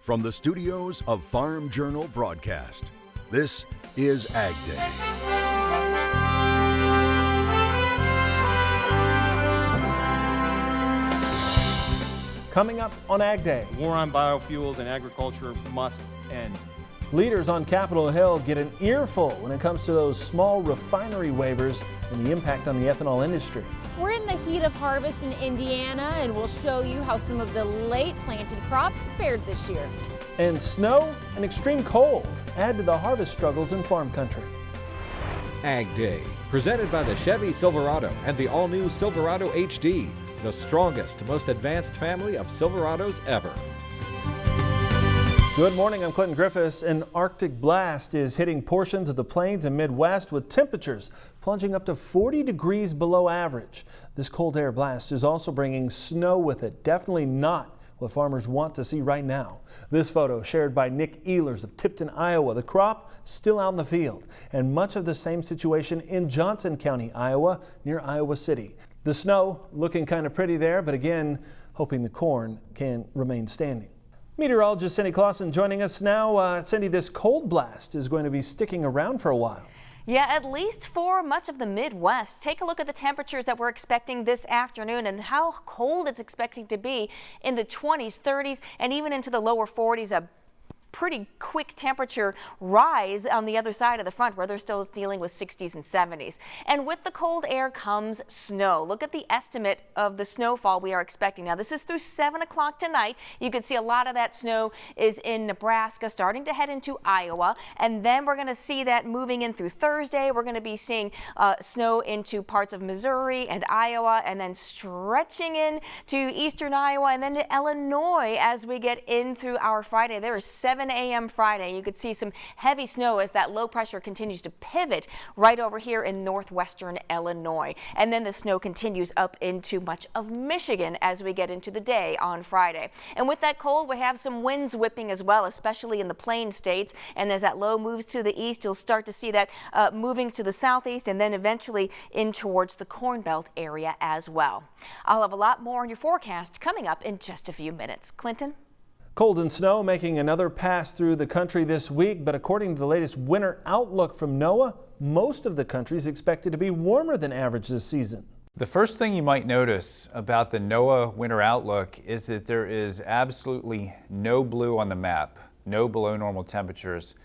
From the studios of Farm Journal Broadcast, this is Ag Day. Coming up on Ag Day. War on biofuels and agriculture must end. Leaders on Capitol Hill get an earful when it comes to those small refinery waivers and the impact on the ethanol industry. We're in the heat of harvest in Indiana, and we'll show you how some of the late planted crops fared this year. And snow and extreme cold add to the harvest struggles in farm country. Ag Day, presented by the Chevy Silverado and the all-new Silverado HD, the strongest, most advanced family of Silverados ever. Good morning, I'm Clinton Griffiths. An Arctic blast is hitting portions of the plains and Midwest with temperatures plunging up to 40 degrees below average. This cold air blast is also bringing snow with it. Definitely not what farmers want to see right now. This photo shared by Nick Ehlers of Tipton, Iowa. The crop still out in the field, and much of the same situation in Johnson County, Iowa, near Iowa City. The snow looking kind of pretty there, but again, hoping the corn can remain standing. Meteorologist Cindy Clausen joining us now. Cindy, this cold blast is going to be sticking around for a while. Yeah, at least for much of the Midwest. Take a look at the temperatures that we're expecting this afternoon and how cold it's expecting to be in the 20s, 30s, and even into the lower 40s. A pretty quick temperature rise on the other side of the front where they're still dealing with 60s and 70s. And with the cold air comes snow. Look at the estimate of the snowfall we are expecting. Now this is through 7 o'clock tonight. You can see a lot of that snow is in Nebraska, starting to head into Iowa, and then we're going to see that moving in through Thursday. We're going to be seeing snow into parts of Missouri and Iowa, and then stretching in to eastern Iowa and then to Illinois as we get in through our Friday. There is 7 a.m. Friday. You could see some heavy snow as that low pressure continues to pivot right over here in northwestern Illinois. And then the snow continues up into much of Michigan as we get into the day on Friday. And with that cold, we have some winds whipping as well, especially in the plain states. And as that low moves to the east, you'll start to see that moving to the southeast and then eventually in towards the Corn Belt area as well. I'll have a lot more on your forecast coming up in just a few minutes. Clinton? Cold and snow making another pass through the country this week, but according to the latest winter outlook from NOAA, most of the country is expected to be warmer than average this season. The first thing you might notice about the NOAA winter outlook is that there is absolutely no blue on the map, no below normal temperatures.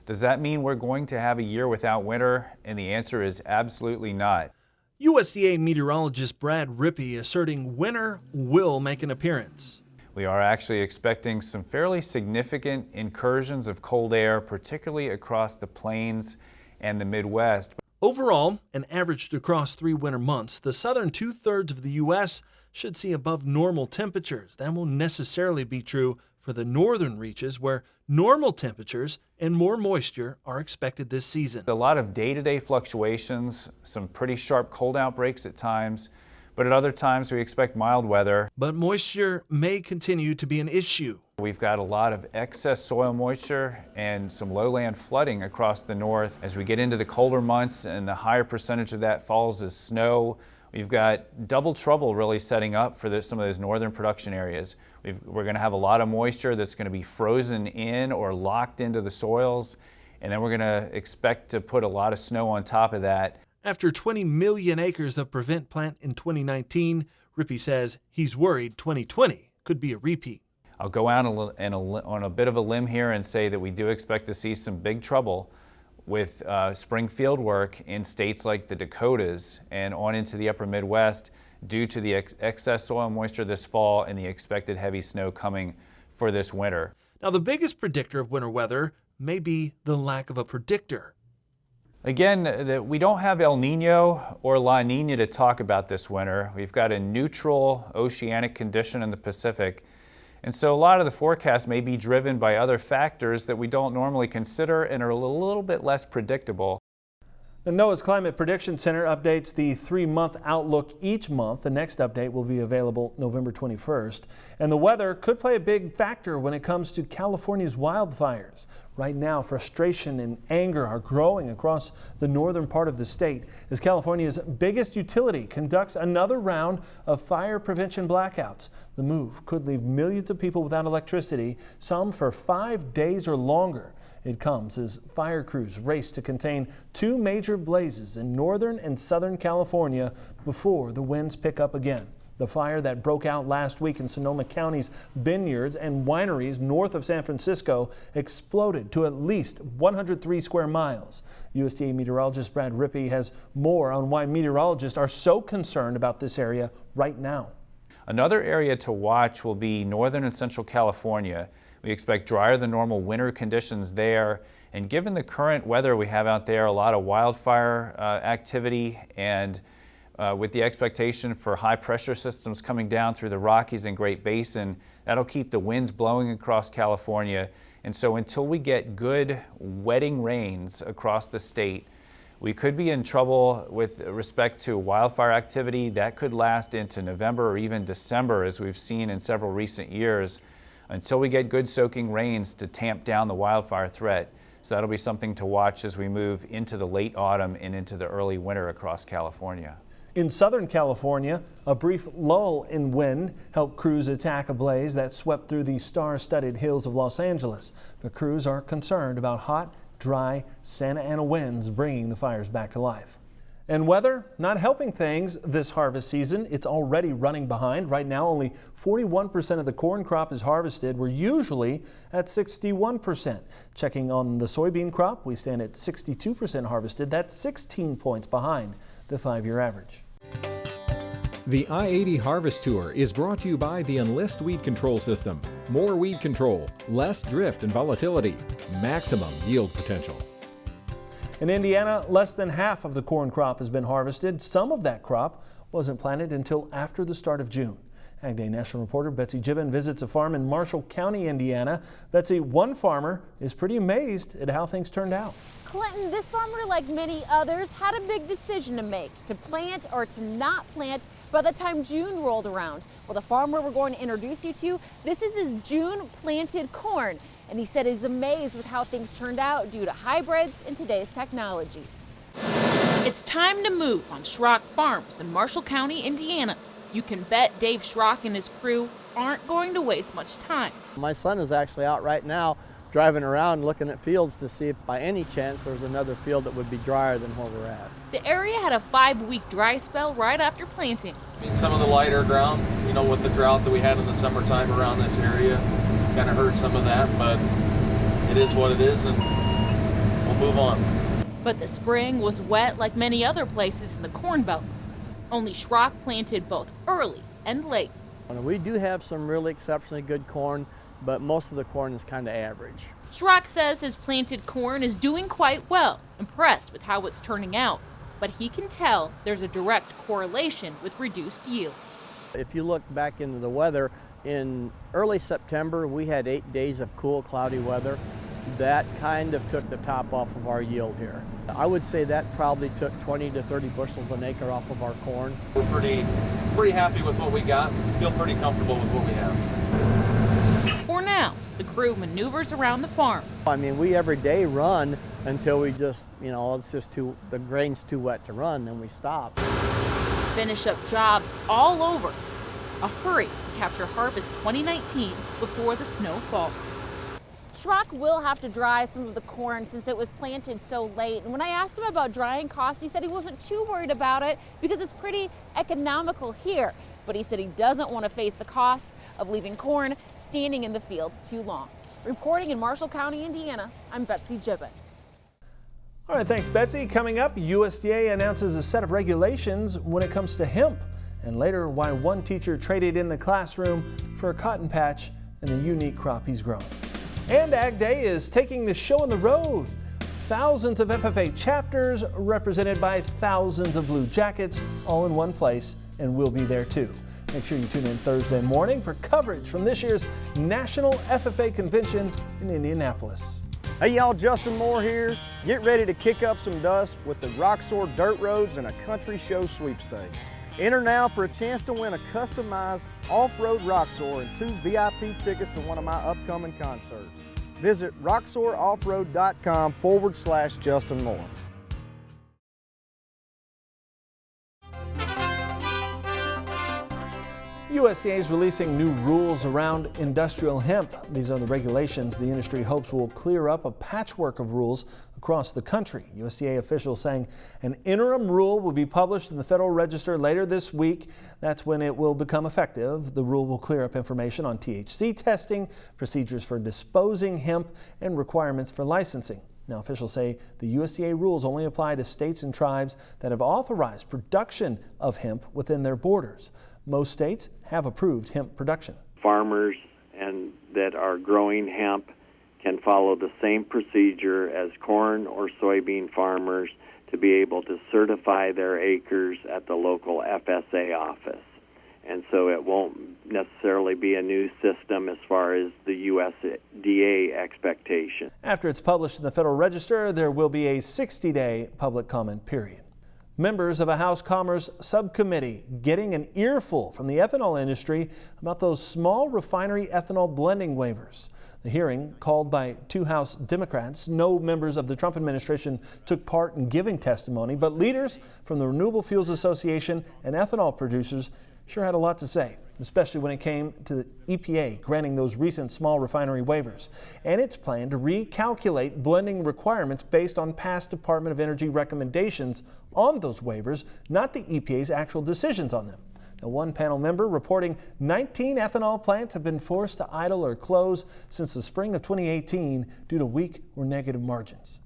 Does that mean we're going to have a year without winter? And the answer is absolutely not. USDA meteorologist Brad Rippey asserting winter will make an appearance. We are actually expecting some fairly significant incursions of cold air, particularly across the plains and the Midwest. Overall, and averaged across 3 winter months, the southern 2/3 of the U.S. should see above normal temperatures. That won't necessarily be true for the northern reaches, where normal temperatures and more moisture are expected this season. A lot of day-to-day fluctuations, some pretty sharp cold outbreaks at times, but at other times we expect mild weather. But moisture may continue to be an issue. We've got a lot of excess soil moisture and some lowland flooding across the north. As we get into the colder months and the higher percentage of that falls as snow, we've got double trouble really setting up for some of those northern production areas. We're going to have a lot of moisture that's going to be frozen in or locked into the soils, and then we're going to expect to put a lot of snow on top of that. After 20 million acres of prevent plant in 2019, Rippey says he's worried 2020 could be a repeat. I'll go out on a bit of a limb here and say that we do expect to see some big trouble with spring field work in states like the Dakotas and on into the upper Midwest due to the excess soil moisture this fall and the expected heavy snow coming for this winter. Now, the biggest predictor of winter weather may be the lack of a predictor. Again, we don't have El Nino or La Nina to talk about this winter. We've got a neutral oceanic condition in the Pacific. And so a lot of the forecasts may be driven by other factors that we don't normally consider and are a little bit less predictable. The NOAA's Climate Prediction Center updates the 3-month outlook each month. The next update will be available November 21st. And the weather could play a big factor when it comes to California's wildfires. Right now, frustration and anger are growing across the northern part of the state as California's biggest utility conducts another round of fire prevention blackouts. The move could leave millions of people without electricity, some for 5 days or longer. It comes as fire crews race to contain two major blazes in northern and southern California before the winds pick up again. The fire that broke out last week in Sonoma County's vineyards and wineries north of San Francisco exploded to at least 103 square miles. USDA meteorologist Brad Rippey has more on why meteorologists are so concerned about this area right now. Another area to watch will be northern and central California. We expect drier than normal winter conditions there. And given the current weather we have out there, a lot of wildfire activity, and with the expectation for high pressure systems coming down through the Rockies and Great Basin, that'll keep the winds blowing across California. And so until we get good wetting rains across the state, we could be in trouble with respect to wildfire activity. That could last into November or even December, as we've seen in several recent years, until we get good soaking rains to tamp down the wildfire threat. So that'll be something to watch as we move into the late autumn and into the early winter across California. In Southern California, a brief lull in wind helped crews attack a blaze that swept through the star-studded hills of Los Angeles. The crews are concerned about hot, dry Santa Ana winds bringing the fires back to life. And weather not helping things this harvest season. It's already running behind. Right now, only 41% of the corn crop is harvested. We're usually at 61%. Checking on the soybean crop, we stand at 62% harvested. That's 16 points behind the 5-year average. The I-80 Harvest Tour is brought to you by the Enlist Weed Control System. More weed control, less drift and volatility, maximum yield potential. In Indiana, less than half of the corn crop has been harvested. Some of that crop wasn't planted until after the start of June. AgDay national reporter Betsy Gibbon visits a farm in Marshall County, Indiana. Betsy, one farmer is pretty amazed at how things turned out. Clinton, this farmer, like many others, had a big decision to make, to plant or to not plant by the time June rolled around. Well, the farmer we're going to introduce you to, this is his June planted corn. And he said he's amazed with how things turned out due to hybrids and today's technology. It's time to move on Schrock Farms in Marshall County, Indiana. You can bet Dave Schrock and his crew aren't going to waste much time. My son is actually out right now driving around looking at fields to see if by any chance there's another field that would be drier than where we're at. The area had a 5-week dry spell right after planting. I mean, some of the lighter ground, you know, with the drought that we had in the summertime around this area, kind of hurt some of that, but it is what it is, and we'll move on. But the spring was wet like many other places in the Corn Belt. Only Schrock planted both early and late. We do have some really exceptionally good corn, but most of the corn is kind of average. Schrock says his planted corn is doing quite well, impressed with how it's turning out. But he can tell there's a direct correlation with reduced yields. If you look back into the weather, in early September we had 8 days of cool, cloudy weather. That kind of took the top off of our yield here. I would say that probably took 20 to 30 bushels an acre off of our corn. We're pretty happy with what we got. Feel pretty comfortable with what we have. For now, the crew maneuvers around the farm. I mean, we every day run until we just, you know, it's just the grain's too wet to run, then we stop. Finish up jobs all over. A hurry to capture harvest 2019 before the snow falls. Schrock will have to dry some of the corn since it was planted so late. And when I asked him about drying costs, he said he wasn't too worried about it because it's pretty economical here. But he said he doesn't want to face the costs of leaving corn standing in the field too long. Reporting in Marshall County, Indiana, I'm Betsy Gibbon. All right, thanks, Betsy. Coming up, USDA announces a set of regulations when it comes to hemp. And later, why one teacher traded in the classroom for a cotton patch and the unique crop he's grown. And Ag Day is taking the show on the road. Thousands of FFA chapters represented by thousands of blue jackets all in one place, and we'll be there too. Make sure you tune in Thursday morning for coverage from this year's National FFA Convention in Indianapolis. Hey y'all, Justin Moore here. Get ready to kick up some dust with the Roxor Dirt Roads and a Country Show sweepstakes. Enter now for a chance to win a customized off-road Roxor and 2 VIP tickets to one of my upcoming concerts. Visit rocksoroffroad.com/Justin Moore. USDA is releasing new rules around industrial hemp. These are the regulations the industry hopes will clear up a patchwork of rules across the country. USDA officials saying an interim rule will be published in the Federal Register later this week. That's when it will become effective. The rule will clear up information on THC testing, procedures for disposing hemp, and requirements for licensing. Now, officials say the USDA rules only apply to states and tribes that have authorized production of hemp within their borders. Most states have approved hemp production. Farmers and that are growing hemp can follow the same procedure as corn or soybean farmers to be able to certify their acres at the local FSA office. And so it won't necessarily be a new system as far as the USDA expectation. After it's published in the Federal Register, there will be a 60-day public comment period. Members of a House Commerce subcommittee getting an earful from the ethanol industry about those small refinery ethanol blending waivers. The hearing, called by two House Democrats, no members of the Trump administration took part in giving testimony, but leaders from the Renewable Fuels Association and ethanol producers sure had a lot to say, especially when it came to the EPA granting those recent small refinery waivers and its plan to recalculate blending requirements based on past Department of Energy recommendations on those waivers, not the EPA's actual decisions on them. Now, one panel member reporting 19 ethanol plants have been forced to idle or close since the spring of 2018 due to weak or negative margins.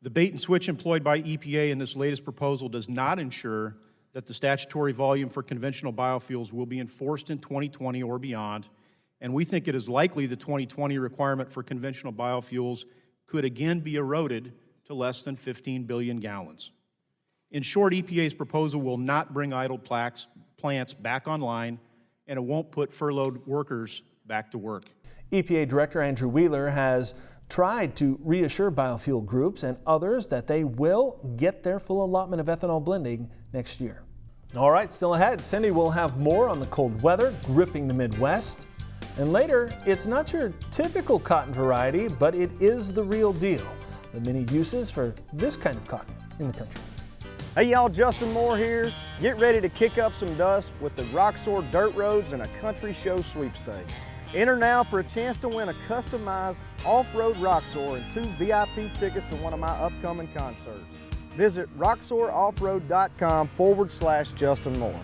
The bait and switch employed by EPA in this latest proposal does not ensure that the statutory volume for conventional biofuels will be enforced in 2020 or beyond, and we think it is likely the 2020 requirement for conventional biofuels could again be eroded to less than 15 billion gallons. In short, EPA's proposal will not bring idle plants back online, and it won't put furloughed workers back to work. EPA Director Andrew Wheeler has tried to reassure biofuel groups and others that they will get their full allotment of ethanol blending next year. All right, still ahead, Cindy will have more on the cold weather gripping the Midwest. And later, it's not your typical cotton variety, but it is the real deal. The many uses for this kind of cotton in the country. Hey y'all, Justin Moore here. Get ready to kick up some dust with the Rocksor Dirt Roads and a Country Show sweepstakes. Enter now for a chance to win a customized off-road Rocksor and 2 VIP tickets to one of my upcoming concerts. Visit rocksoroffroad.com/Justin Moore.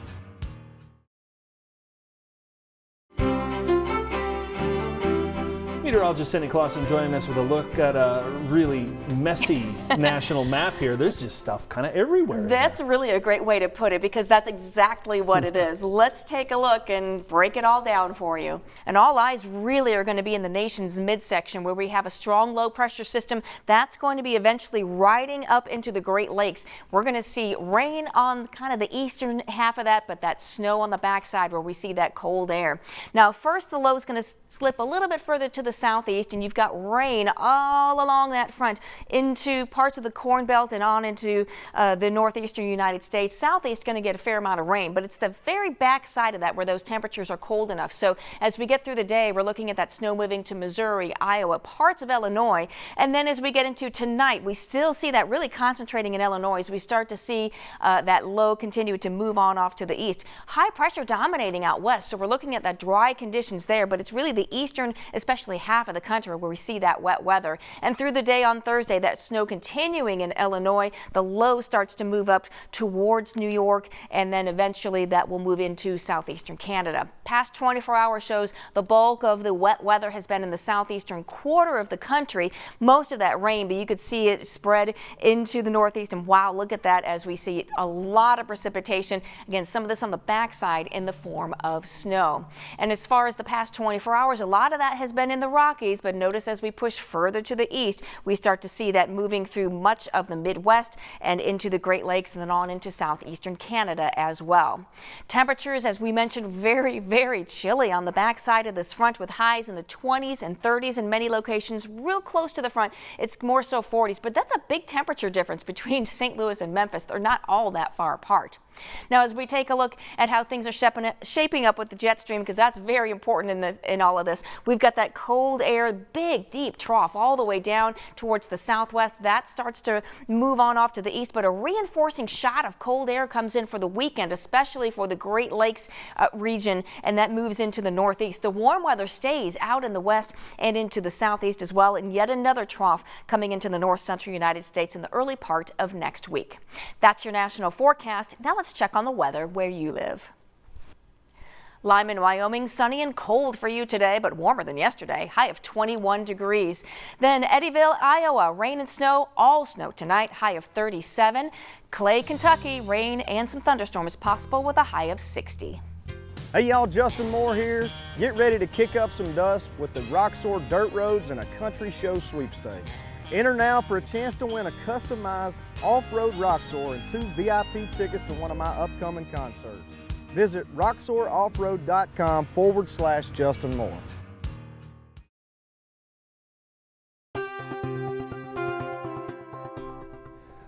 Meteorologist Cindy Clausen joining us with a look at a really messy national map here. There's just stuff kind of everywhere. That's really a great way to put it, because that's exactly what it is. Let's take a look and break it all down for you. And all eyes really are going to be in the nation's midsection, where we have a strong low pressure system that's going to be eventually riding up into the Great Lakes. We're going to see rain on kind of the eastern half of that, but that snow on the backside where we see that cold air. Now, first the low is going to slip a little bit further to the southeast, and you've got rain all along that front into parts of the Corn Belt and on into the northeastern United States. Southeast going to get a fair amount of rain, but it's the very back side of that where those temperatures are cold enough. So as we get through the day, we're looking at that snow moving to Missouri, Iowa, parts of Illinois, and then as we get into tonight, we still see that really concentrating in Illinois as we start to see that low continue to move on off to the east. High pressure dominating out west, so we're looking at that dry conditions there, but it's really the eastern, especially half of the country where we see that wet weather. And through the day on Thursday, that snow continuing in Illinois. The low starts to move up towards New York, and then eventually that will move into southeastern Canada. Past 24 hours shows the bulk of the wet weather has been in the southeastern quarter of the country. Most of that rain, but you could see it spread into the northeast, and wow, look at that as we see a lot of precipitation. Again, some of this on the backside in the form of snow. And as far as the past 24 hours, a lot of that has been in the Rockies, but notice as we push further to the east, we start to see that moving through much of the Midwest and into the Great Lakes and then on into southeastern Canada as well. Temperatures, as we mentioned, very, very chilly on the backside of this front, with highs in the 20s and 30s in many locations. Real close to the front, it's more so 40s, but that's a big temperature difference between St. Louis and Memphis. They're not all that far apart. Now, as we take a look at how things are shaping up with the jet stream, because that's very important in all of this, we've got that cold cold air, big, deep trough all the way down towards the southwest. That starts to move on off to the east, but a reinforcing shot of cold air comes in for the weekend, especially for the Great Lakes region, and that moves into the northeast. The warm weather stays out in the west and into the southeast as well, and yet another trough coming into the north central United States in the early part of next week. That's your national forecast. Now let's check on the weather where you live. Lyman, Wyoming, sunny and cold for you today, but warmer than yesterday, high of 21 degrees. Then Eddyville, Iowa, rain and snow, all snow tonight, high of 37. Clay, Kentucky, rain and some thunderstorms possible with a high of 60. Hey y'all, Justin Moore here. Get ready to kick up some dust with the Roxor Dirt Roads and a Country Show sweepstakes. Enter now for a chance to win a customized off-road Roxor and 2 VIP tickets to one of my upcoming concerts. Visit roxoroffroad.com/Justin Moore.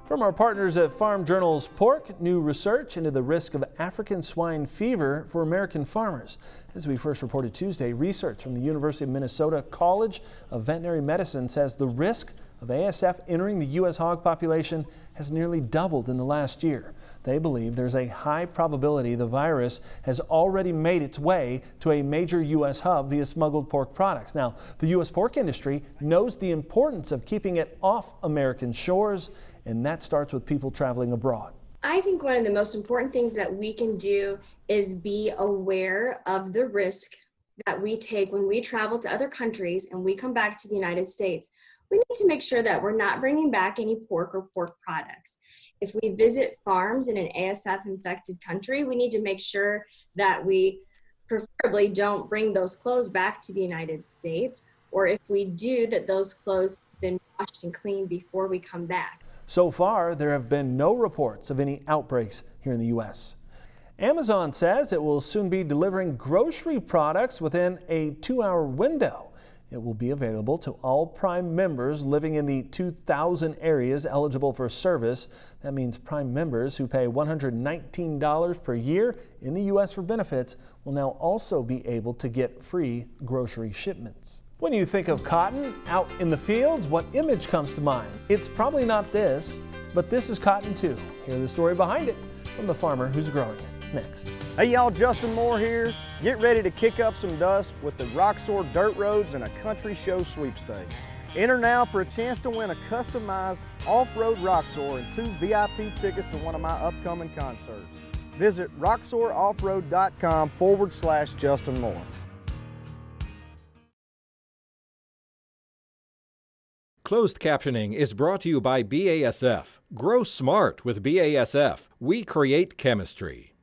From our partners at Farm Journal's Pork, new research into the risk of African swine fever for American farmers. As we first reported Tuesday, research from the University of Minnesota College of Veterinary Medicine says the risk of ASF entering the U.S. hog population has nearly doubled in the last year. They believe there's a high probability the virus has already made its way to a major U.S. hub via smuggled pork products. Now, the U.S. pork industry knows the importance of keeping it off American shores, and that starts with people traveling abroad. I think one of the most important things that we can do is be aware of the risk that we take when we travel to other countries and we come back to the United States. We need to make sure that we're not bringing back any pork or pork products. If we visit farms in an ASF infected country, we need to make sure that we preferably don't bring those clothes back to the United States, or if we do, that those clothes have been washed and cleaned before we come back. So far, there have been no reports of any outbreaks here in the U.S. Amazon says it will soon be delivering grocery products within a 2-hour window. It will be available to all Prime members living in the 2,000 areas eligible for service. That means Prime members who pay $119 per year in the U.S. for benefits will now also be able to get free grocery shipments. When you think of cotton out in the fields, what image comes to mind? It's probably not this, but this is cotton too. Hear the story behind it from the farmer who's growing it. Next. Hey y'all, Justin Moore here. Get ready to kick up some dust with the Roxor Dirt Roads and a Country Show sweepstakes. Enter now for a chance to win a customized off-road Roxor and 2 VIP tickets to one of my upcoming concerts. Visit roxoroffroad.com/Justin Moore. Closed captioning is brought to you by BASF. Grow smart with BASF. We create chemistry.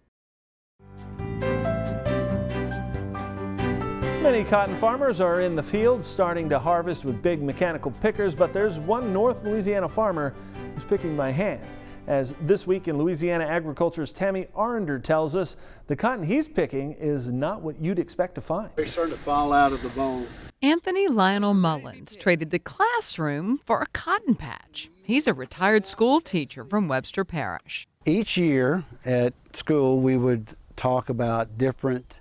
Many cotton farmers are in the fields starting to harvest with big mechanical pickers, but there's one North Louisiana farmer who's picking by hand. As This Week in Louisiana Agriculture's Tammy Arender tells us, the cotton he's picking is not what you'd expect to find. They're starting to fall out of the bowl. Anthony Lionel Mullins traded the classroom for a cotton patch. He's a retired school teacher from Webster Parish. Each year at school, we would talk about different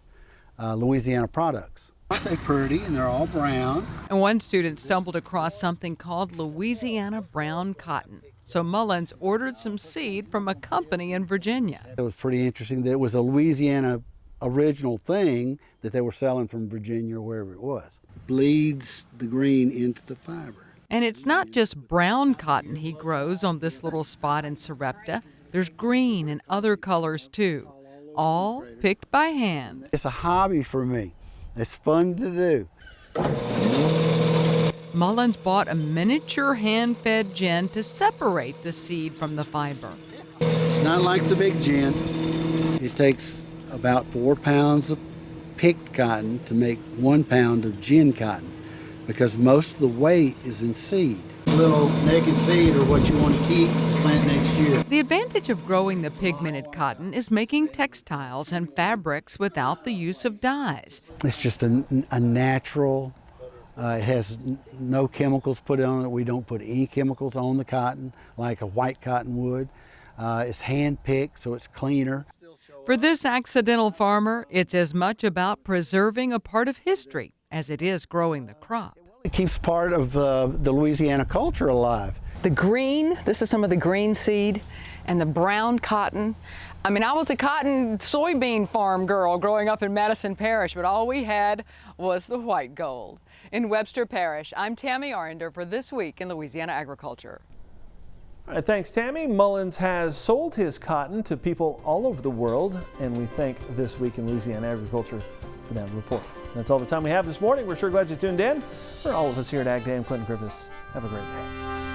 Louisiana products. Aren't they pretty? And they're all brown. And one student stumbled across something called Louisiana brown cotton. So Mullins ordered some seed from a company in Virginia. It was pretty interesting that it was a Louisiana original thing that they were selling from Virginia or wherever it was. Bleeds the green into the fiber. And it's not just brown cotton he grows on this little spot in Sarepta. There's green and other colors too, all picked by hand. It's a hobby for me. It's fun to do. Mullins bought a miniature hand-fed gin to separate the seed from the fiber. It's not like the big gin. It takes about 4 pounds of picked cotton to make 1 pound of gin cotton because most of the weight is in seed. Little naked seed or what you want to keep to plant next year. The advantage of growing the pigmented cotton is making textiles and fabrics without the use of dyes. It's just a natural, it has no chemicals put on it. We don't put any chemicals on the cotton like a white cotton would. It's hand-picked, so it's cleaner. For this accidental farmer, it's as much about preserving a part of history as it is growing the crop. It keeps part of the Louisiana culture alive. The green, this is some of the green seed, and the brown cotton. I mean, I was a cotton soybean farm girl growing up in Madison Parish, but all we had was the white gold. In Webster Parish, I'm Tammy Arender for This Week in Louisiana Agriculture. All right, thanks, Tammy. Mullins has sold his cotton to people all over the world, and we thank This Week in Louisiana Agriculture for that report. That's all the time we have this morning. We're sure glad you tuned in. For all of us here at AgDay, I'm Clinton Griffiths. Have a great day.